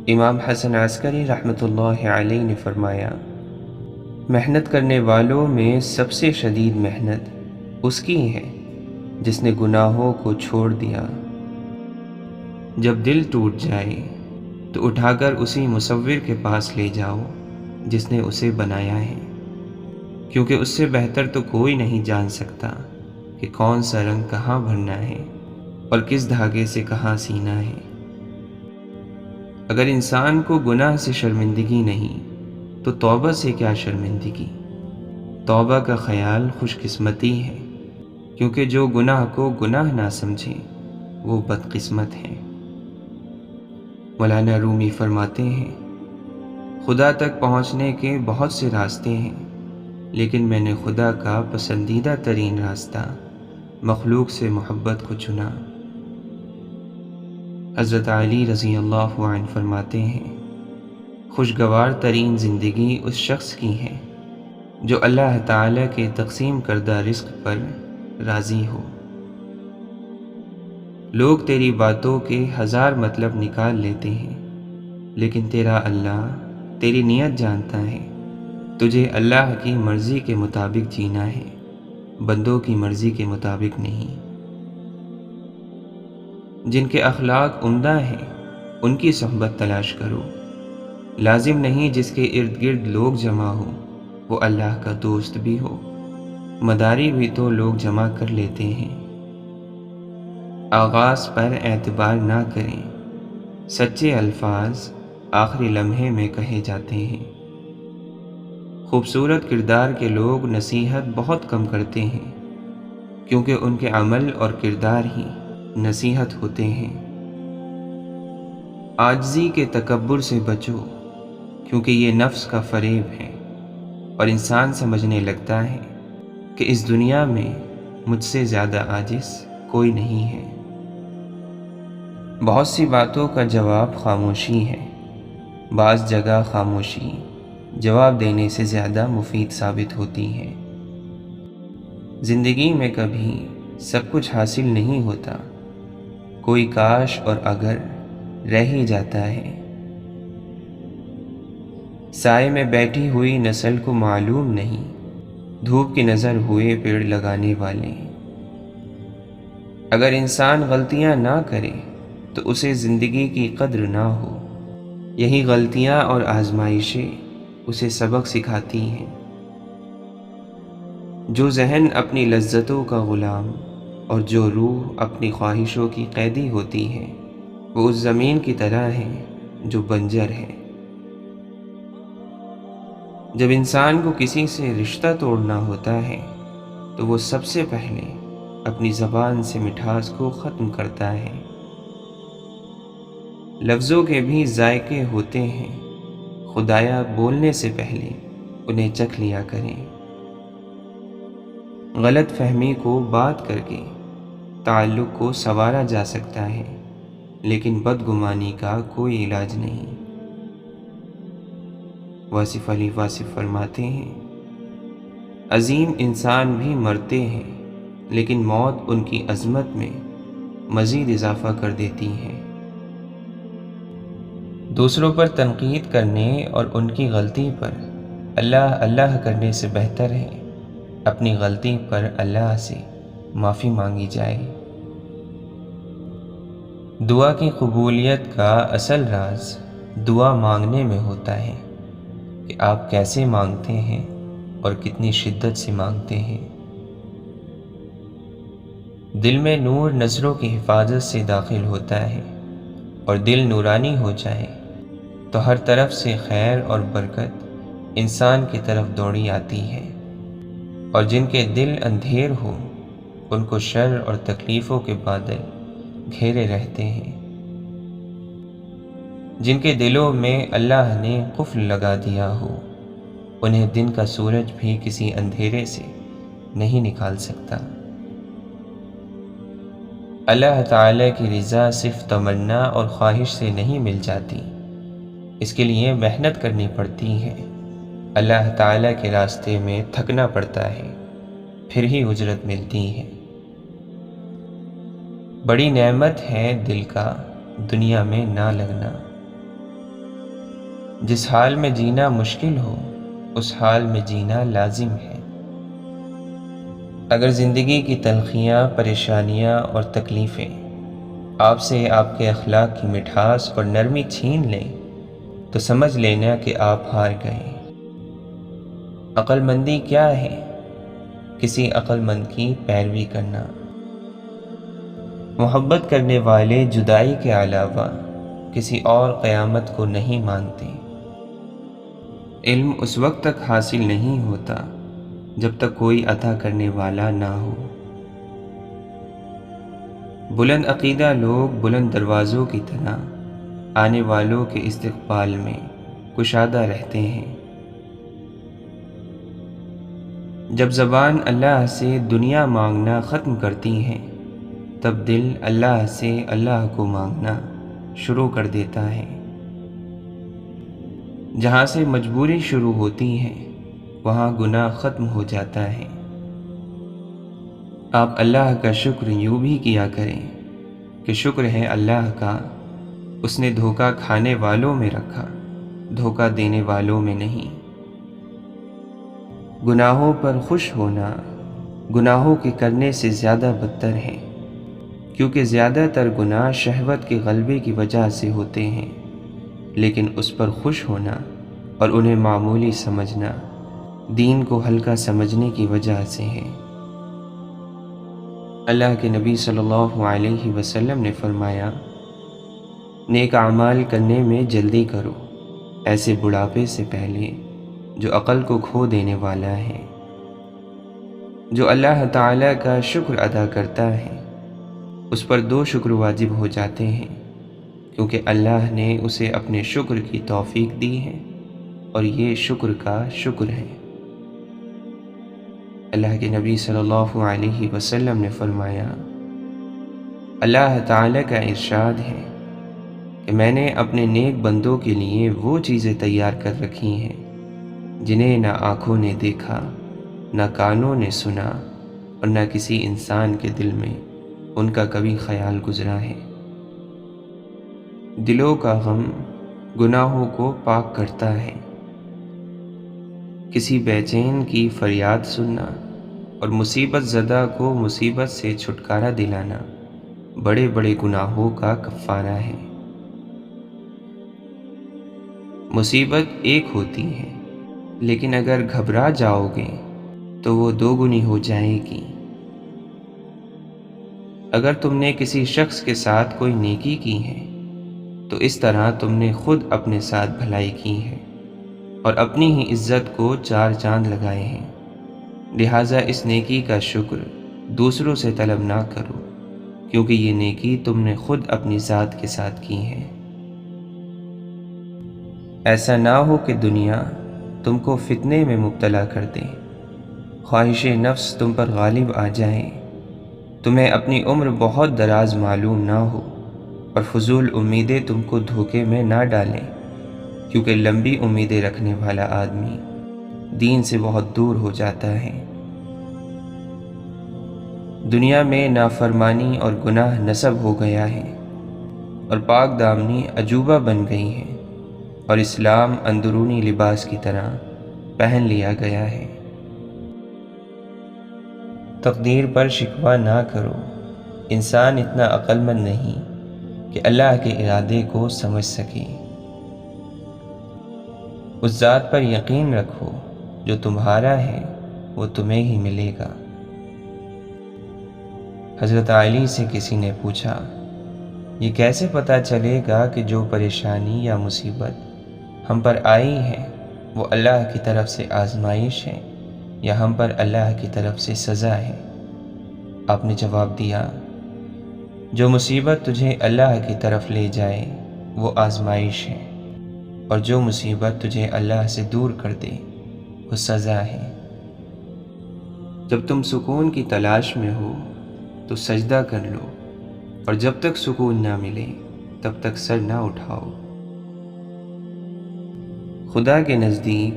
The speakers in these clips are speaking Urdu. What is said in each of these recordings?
امام حسن عسکری رحمۃ اللہ علیہ نے فرمایا، محنت کرنے والوں میں سب سے شدید محنت اس کی ہے جس نے گناہوں کو چھوڑ دیا۔ جب دل ٹوٹ جائے تو اٹھا کر اسی مصور کے پاس لے جاؤ جس نے اسے بنایا ہے، کیونکہ اس سے بہتر تو کوئی نہیں جان سکتا کہ کون سا رنگ کہاں بھرنا ہے اور کس دھاگے سے کہاں سینا ہے۔ اگر انسان کو گناہ سے شرمندگی نہیں تو توبہ سے کیا شرمندگی؟ توبہ کا خیال خوش قسمتی ہے، کیونکہ جو گناہ کو گناہ نہ سمجھے وہ بدقسمت ہے۔ مولانا رومی فرماتے ہیں، خدا تک پہنچنے کے بہت سے راستے ہیں، لیکن میں نے خدا کا پسندیدہ ترین راستہ مخلوق سے محبت کو چنا۔ حضرت علی رضی اللہ عنہ فرماتے ہیں، خوشگوار ترین زندگی اس شخص کی ہے جو اللہ تعالی کے تقسیم کردہ رزق پر راضی ہو۔ لوگ تیری باتوں کے ہزار مطلب نکال لیتے ہیں، لیکن تیرا اللہ تیری نیت جانتا ہے۔ تجھے اللہ کی مرضی کے مطابق جینا ہے، بندوں کی مرضی کے مطابق نہیں۔ جن کے اخلاق عمدہ ہیں ان کی صحبت تلاش کرو۔ لازم نہیں جس کے ارد گرد لوگ جمع ہو وہ اللہ کا دوست بھی ہو، مداری بھی تو لوگ جمع کر لیتے ہیں۔ آغاز پر اعتبار نہ کریں، سچے الفاظ آخری لمحے میں کہے جاتے ہیں۔ خوبصورت کردار کے لوگ نصیحت بہت کم کرتے ہیں، کیونکہ ان کے عمل اور کردار ہی نصیحت ہوتے ہیں۔ عاجزی کے تکبر سے بچو، کیونکہ یہ نفس کا فریب ہے، اور انسان سمجھنے لگتا ہے کہ اس دنیا میں مجھ سے زیادہ عاجز کوئی نہیں ہے۔ بہت سی باتوں کا جواب خاموشی ہے، بعض جگہ خاموشی جواب دینے سے زیادہ مفید ثابت ہوتی ہے۔ زندگی میں کبھی سب کچھ حاصل نہیں ہوتا، کوئی کاش اور اگر رہ ہی جاتا ہے۔ سائے میں بیٹھی ہوئی نسل کو معلوم نہیں دھوپ کی نظر ہوئے پیڑ لگانے والے۔ اگر انسان غلطیاں نہ کرے تو اسے زندگی کی قدر نہ ہو، یہی غلطیاں اور آزمائشیں اسے سبق سکھاتی ہیں۔ جو ذہن اپنی لذتوں کا غلام اور جو روح اپنی خواہشوں کی قیدی ہوتی ہے وہ اس زمین کی طرح ہے جو بنجر ہے۔ جب انسان کو کسی سے رشتہ توڑنا ہوتا ہے تو وہ سب سے پہلے اپنی زبان سے مٹھاس کو ختم کرتا ہے۔ لفظوں کے بھی ذائقے ہوتے ہیں، خدایا بولنے سے پہلے انہیں چکھ لیا کریں۔ غلط فہمی کو بات کر کے تعلق کو سنوارا جا سکتا ہے، لیکن بدگمانی کا کوئی علاج نہیں۔ واصف علی واصف فرماتے ہیں، عظیم انسان بھی مرتے ہیں لیکن موت ان کی عظمت میں مزید اضافہ کر دیتی ہے۔ دوسروں پر تنقید کرنے اور ان کی غلطی پر اللہ اللہ کرنے سے بہتر ہے اپنی غلطی پر اللہ سے معافی مانگی جائے۔ دعا کی قبولیت کا اصل راز دعا مانگنے میں ہوتا ہے کہ آپ کیسے مانگتے ہیں اور کتنی شدت سے مانگتے ہیں۔ دل میں نور نظروں کی حفاظت سے داخل ہوتا ہے، اور دل نورانی ہو جائے تو ہر طرف سے خیر اور برکت انسان کی طرف دوڑی آتی ہے، اور جن کے دل اندھیر ہو ان کو شر اور تکلیفوں کے بادل گھیرے رہتے ہیں۔ جن کے دلوں میں اللہ نے قفل لگا دیا ہو انہیں دن کا سورج بھی کسی اندھیرے سے نہیں نکال سکتا۔ اللہ تعالی کی رضا صرف تمنا اور خواہش سے نہیں مل جاتی، اس کے لیے محنت کرنی پڑتی ہے۔ اللہ تعالی کے راستے میں تھکنا پڑتا ہے، پھر ہی اجرت ملتی ہے۔ بڑی نعمت ہے دل کا دنیا میں نہ لگنا۔ جس حال میں جینا مشکل ہو اس حال میں جینا لازم ہے۔ اگر زندگی کی تلخیاں، پریشانیاں اور تکلیفیں آپ سے آپ کے اخلاق کی مٹھاس اور نرمی چھین لیں تو سمجھ لینا کہ آپ ہار گئے۔ عقل مندی کیا ہے؟ کسی عقل مند کی پیروی کرنا۔ محبت کرنے والے جدائی کے علاوہ کسی اور قیامت کو نہیں مانتے۔ علم اس وقت تک حاصل نہیں ہوتا جب تک کوئی عطا کرنے والا نہ ہو۔ بلند عقیدہ لوگ بلند دروازوں کی طرح آنے والوں کے استقبال میں کشادہ رہتے ہیں۔ جب زبان اللہ سے دنیا مانگنا ختم کرتی ہے تب دل اللہ سے اللہ کو مانگنا شروع کر دیتا ہے۔ جہاں سے مجبوری شروع ہوتی ہے وہاں گناہ ختم ہو جاتا ہے۔ آپ اللہ کا شکر یوں بھی کیا کریں کہ شکر ہے اللہ کا، اس نے دھوکہ کھانے والوں میں رکھا، دھوکہ دینے والوں میں نہیں۔ گناہوں پر خوش ہونا گناہوں کے کرنے سے زیادہ بدتر ہے، کیونکہ زیادہ تر گناہ شہوت کے غلبے کی وجہ سے ہوتے ہیں، لیکن اس پر خوش ہونا اور انہیں معمولی سمجھنا دین کو ہلکا سمجھنے کی وجہ سے ہے۔ اللہ کے نبی صلی اللہ علیہ وسلم نے فرمایا، نیک اعمال کرنے میں جلدی کرو، ایسے بڑھاپے سے پہلے جو عقل کو کھو دینے والا ہے۔ جو اللہ تعالیٰ کا شکر ادا کرتا ہے اس پر 2 شکر واجب ہو جاتے ہیں، کیونکہ اللہ نے اسے اپنے شکر کی توفیق دی ہے اور یہ شکر کا شکر ہے۔ اللہ کے نبی صلی اللہ علیہ وسلم نے فرمایا، اللہ تعالیٰ کا ارشاد ہے کہ میں نے اپنے نیک بندوں کے لیے وہ چیزیں تیار کر رکھی ہیں جنہیں نہ آنکھوں نے دیکھا، نہ کانوں نے سنا اور نہ کسی انسان کے دل میں ان کا کبھی خیال گزرا ہے۔ دلوں کا غم گناہوں کو پاک کرتا ہے۔ کسی بے چین کی فریاد سننا اور مصیبت زدہ کو مصیبت سے چھٹکارا دلانا بڑے بڑے گناہوں کا کفارہ ہے۔ مصیبت ایک ہوتی ہے، لیکن اگر گھبرا جاؤ گے تو وہ 2 گنی ہو جائے گی۔ اگر تم نے کسی شخص کے ساتھ کوئی نیکی کی ہے تو اس طرح تم نے خود اپنے ساتھ بھلائی کی ہے اور اپنی ہی عزت کو 4 چاند لگائے ہیں۔ لہٰذا اس نیکی کا شکر دوسروں سے طلب نہ کرو، کیونکہ یہ نیکی تم نے خود اپنی ذات کے ساتھ کی ہے۔ ایسا نہ ہو کہ دنیا تم کو فتنے میں مبتلا کر دے، خواہش نفس تم پر غالب آ جائے، تمہیں اپنی عمر بہت دراز معلوم نہ ہو اور فضول امیدیں تم کو دھوکے میں نہ ڈالیں، کیونکہ لمبی امیدیں رکھنے والا آدمی دین سے بہت دور ہو جاتا ہے۔ دنیا میں نافرمانی اور گناہ نصب ہو گیا ہے اور پاک دامنی عجوبہ بن گئی ہے اور اسلام اندرونی لباس کی طرح پہن لیا گیا ہے۔ تقدیر پر شکوہ نہ کرو، انسان اتنا عقل مند نہیں کہ اللہ کے ارادے کو سمجھ سکے۔ اس ذات پر یقین رکھو جو تمہارا ہے وہ تمہیں ہی ملے گا۔ حضرت علی سے کسی نے پوچھا، یہ کیسے پتہ چلے گا کہ جو پریشانی یا مصیبت ہم پر آئی ہے وہ اللہ کی طرف سے آزمائش ہے یا ہم پر اللہ کی طرف سے سزا ہے؟ آپ نے جواب دیا، جو مصیبت تجھے اللہ کی طرف لے جائے وہ آزمائش ہے، اور جو مصیبت تجھے اللہ سے دور کر دے وہ سزا ہے۔ جب تم سکون کی تلاش میں ہو تو سجدہ کر لو، اور جب تک سکون نہ ملے تب تک سر نہ اٹھاؤ۔ خدا کے نزدیک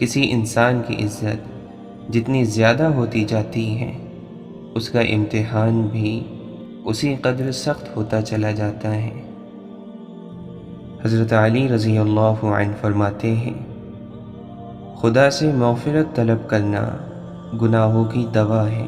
کسی انسان کی عزت جتنی زیادہ ہوتی جاتی ہے اس کا امتحان بھی اسی قدر سخت ہوتا چلا جاتا ہے۔ حضرت علی رضی اللہ عنہ فرماتے ہیں، خدا سے مغفرت طلب کرنا گناہوں کی دوا ہے۔